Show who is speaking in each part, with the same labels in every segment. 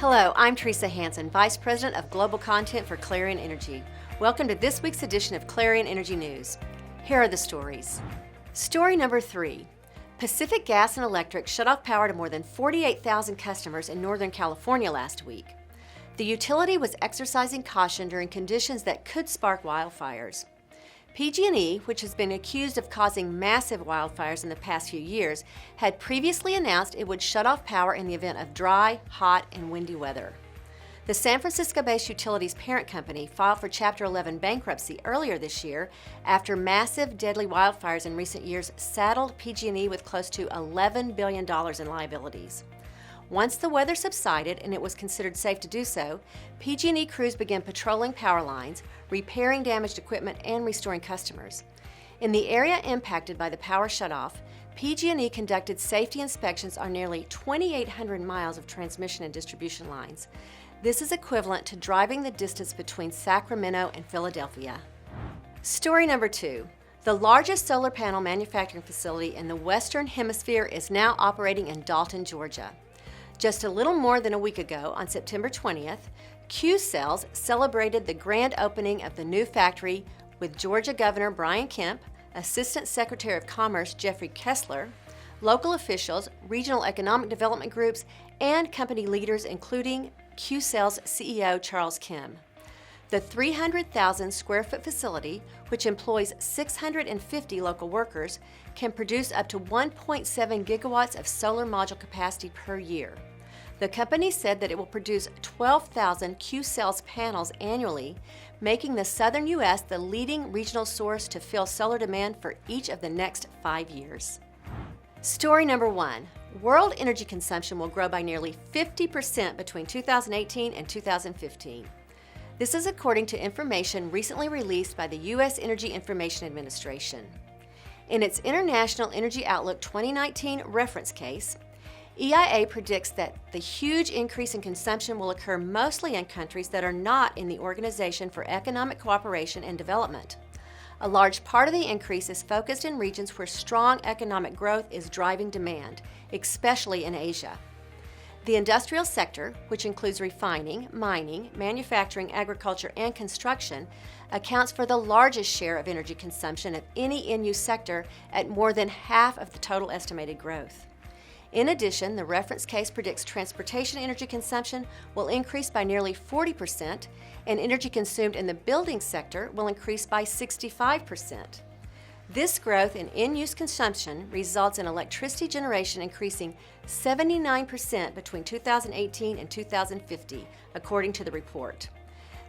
Speaker 1: Hello, I'm Teresa Hansen, Vice President of Global Content for Clarion Energy. Welcome to this week's edition of Clarion Energy News. Here are the stories. Story number 3. Pacific Gas and Electric shut off power to more than 48,000 customers in Northern California last week. The utility was exercising caution during conditions that could spark wildfires. PG&E, which has been accused of causing massive wildfires in the past few years, had previously announced it would shut off power in the event of dry, hot, and windy weather. The San Francisco-based utility's parent company filed for Chapter 11 bankruptcy earlier this year after massive, deadly wildfires in recent years saddled PG&E with close to $11 billion in liabilities. Once the weather subsided and it was considered safe to do so, PG&E crews began patrolling power lines, repairing damaged equipment, and restoring customers. In the area impacted by the power shutoff, PG&E conducted safety inspections on nearly 2,800 miles of transmission and distribution lines. This is equivalent to driving the distance between Sacramento and Philadelphia. Story number 2. The largest solar panel manufacturing facility in the Western Hemisphere is now operating in Dalton, Georgia. Just a little more than a week ago, on September 20th, Qcells celebrated the grand opening of the new factory with Georgia Governor Brian Kemp, Assistant Secretary of Commerce Jeffrey Kessler, local officials, regional economic development groups, and company leaders including Qcells CEO Charles Kim. The 300,000 square foot facility, which employs 650 local workers, can produce up to 1.7 gigawatts of solar module capacity per year. The company said that it will produce 12,000 Qcells panels annually, making the southern U.S. the leading regional source to fill solar demand for each of the next 5 years. Story number 1. World energy consumption will grow by nearly 50% between 2018 and 2015. This is according to information recently released by the U.S. Energy Information Administration. In its International Energy Outlook 2019 reference case, EIA predicts that the huge increase in consumption will occur mostly in countries that are not in the Organization for Economic Cooperation and Development. A large part of the increase is focused in regions where strong economic growth is driving demand, especially in Asia. The industrial sector, which includes refining, mining, manufacturing, agriculture, and construction, accounts for the largest share of energy consumption of any in-use sector at more than half of the total estimated growth. In addition, the reference case predicts transportation energy consumption will increase by nearly 40%, and energy consumed in the building sector will increase by 65%. This growth in in-use consumption results in electricity generation increasing 79% between 2018 and 2050, according to the report.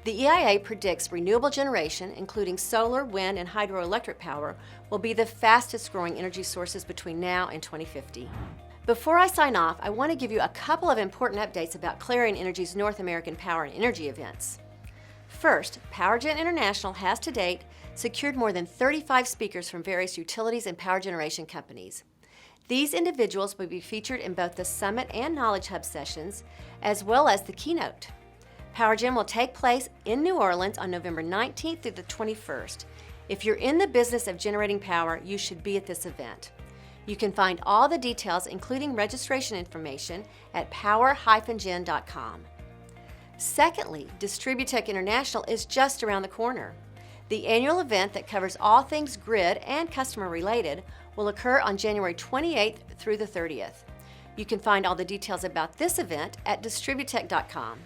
Speaker 1: The EIA predicts renewable generation, including solar, wind, and hydroelectric power, will be the fastest growing energy sources between now and 2050. Before I sign off, I want to give you a couple of important updates about Clarion Energy's North American Power and Energy events. First, PowerGen International has to date secured more than 35 speakers from various utilities and power generation companies. These individuals will be featured in both the Summit and Knowledge Hub sessions, as well as the keynote. PowerGen will take place in New Orleans on November 19th through the 21st. If you're in the business of generating power, you should be at this event. You can find all the details, including registration information, at power-gen.com. Secondly, Distributech International is just around the corner. The annual event that covers all things grid and customer related will occur on January 28th through the 30th. You can find all the details about this event at distributech.com.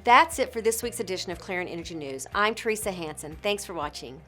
Speaker 1: That's it for this week's edition of Clarion Energy News. I'm Teresa Hansen. Thanks for watching.